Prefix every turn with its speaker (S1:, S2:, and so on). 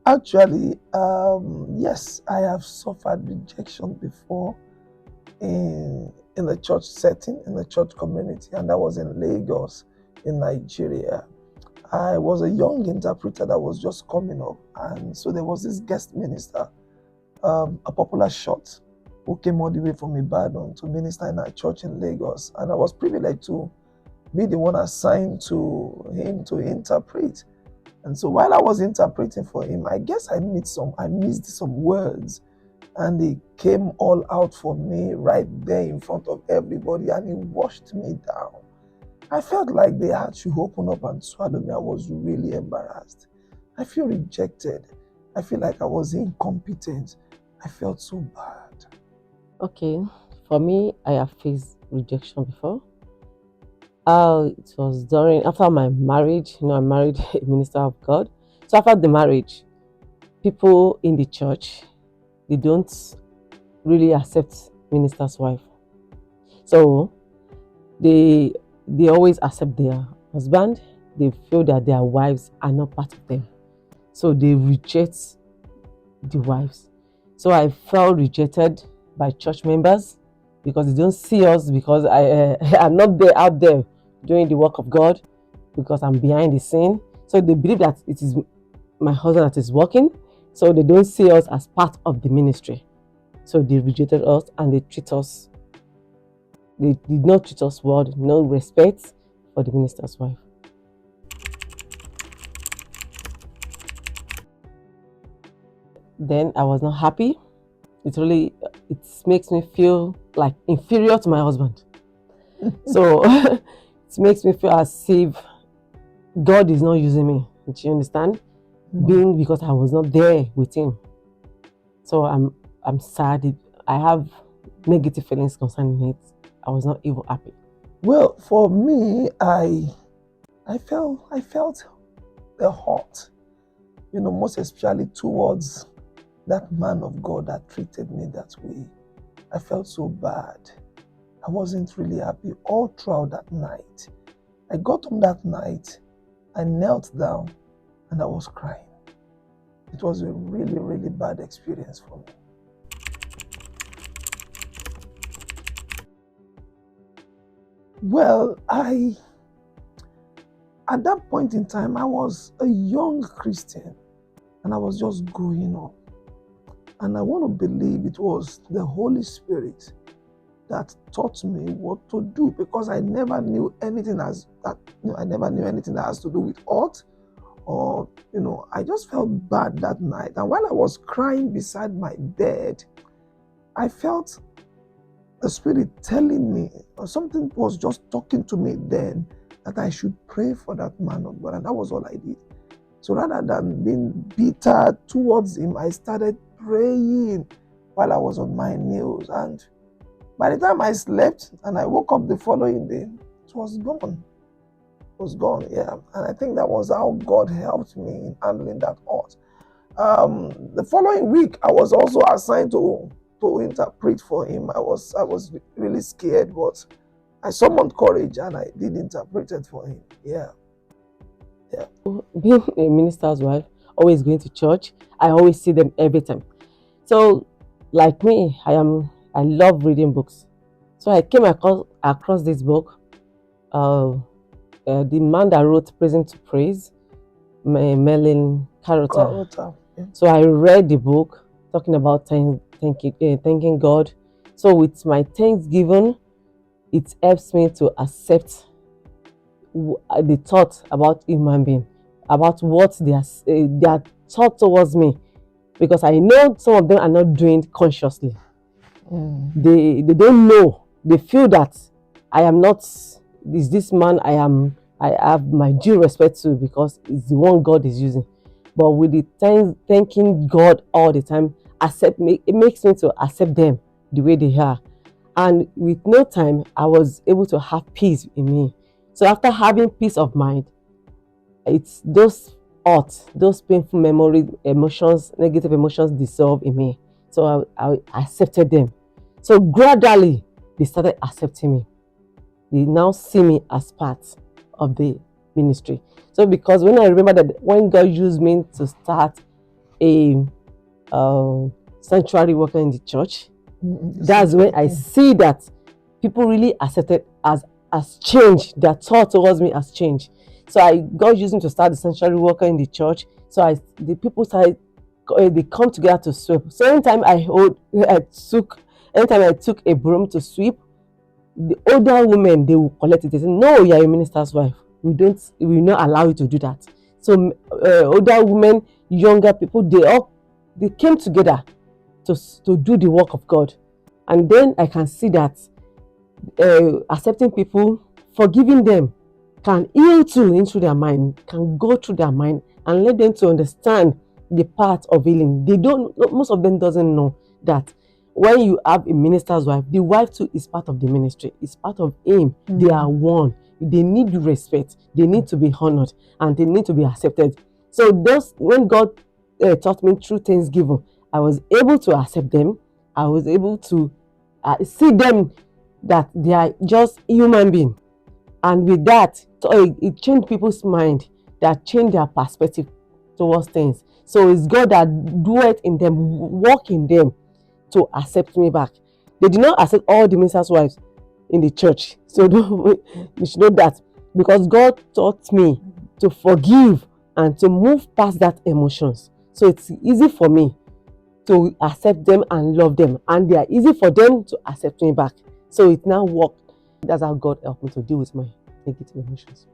S1: Actually, yes, I have suffered rejection before in the church setting, in the church community, and that was in Lagos, in Nigeria. I was a young interpreter that was just coming up, and so there was this guest minister, a popular shot, who came all the way from Ibadan to minister in our church in Lagos, and I was privileged to be the one assigned to him to interpret. And so while I was interpreting for him, I guess I missed some words, and he came all out for me right there in front of everybody, and he washed me down. I felt like they had to open up and swallow me. I was really embarrassed. I feel rejected. I feel like I was incompetent. I felt so bad.
S2: Okay, for me, I have faced rejection before. It was after my marriage. I married a minister of God. So after the marriage, people in the church, they don't really accept minister's wife. So they always accept their husband. They feel that their wives are not part of them. So they reject the wives. So I felt rejected by church members because they don't see us, because I'm not there out there doing the work of God, because I'm behind the scene. So they believe that it is my husband that is working. So they don't see us as part of the ministry. So they rejected us, and they did not treat us well, no respect for the minister's wife. Then I was not happy. It makes me feel like inferior to my husband. So it makes me feel as if God is not using me. Do you understand? Being because I was not there with him. So I'm sad. I have negative feelings concerning it. I was not even happy.
S1: Well, for me, I felt the hurt, most especially towards that man of God that treated me that way. I felt so bad. I wasn't really happy all throughout that night. I got home that night, I knelt down, and I was crying. It was a really, really bad experience for me. Well, at that point in time, I was a young Christian, and I was just growing up. And I want to believe it was the Holy Spirit that taught me what to do, because I never knew anything I never knew anything that has to do with art, or I just felt bad that night. And while I was crying beside my bed, I felt the Spirit telling me, or something was just talking to me then, that I should pray for that man of God, and that was all I did. So rather than being bitter towards him, I started praying while I was on my knees, and by the time I slept and I woke up the following day, it was gone. It was gone, yeah. And I think that was how God helped me in handling that hurt. The following week, I was also assigned to interpret for him. I was really scared, but I summoned courage and I did interpret it for him. Yeah.
S2: Being a minister's wife, always going to church, I always see them every time. So, like me, I love reading books. So I came across this book, the man that wrote "Praising to Praise," Melin Carota.
S1: Yeah.
S2: So I read the book talking about thanking God. So with my thanksgiving, it helps me to accept the thought about human being, about what their thought towards me, because I know some of them are not doing it consciously. They don't know. They feel that I am not. Is this man I have my due respect to, because it's the one God is using. But with the thanking God all the time, it makes me to accept them the way they are. And with no time, I was able to have peace in me. So after having peace of mind, it's those thoughts, those painful memories, emotions, negative emotions dissolve in me. So I accepted them. So gradually, they started accepting me. They now see me as part of the ministry. So because when I remember that when God used me to start a sanctuary worker in the church.
S1: Mm-hmm.
S2: That's when I see that people really accepted as change. Their thought towards me as change. So God used me to start the sanctuary worker in the church. So the people started, they come together to sweep. So anytime I took a broom to sweep, the older women, they will collect it. They say, "No, you are a minister's wife. We will not allow you to do that." So older women, younger people, they came together to do the work of God. And then I can see that accepting people, forgiving them, can heal too into their mind, can go through their mind and let them to understand the part of healing. Most of them doesn't know that when you have a minister's wife, the wife too is part of the ministry, is part of him. Mm-hmm. They are one. They need respect, they need to be honored, and they need to be accepted. So when God taught me through Thanksgiving, I was able to accept them. I was able to see them that they are just human beings. And with that, it changed people's mind, that changed their perspective towards things. So it's God that do it in them, work in them to accept me back. They did not accept all the ministers' wives in the church. So you should know that, because God taught me to forgive and to move past that emotions. So it's easy for me to accept them and love them, and they are easy for them to accept me back. So it now worked. That's how God helped me to deal with my negative emotions.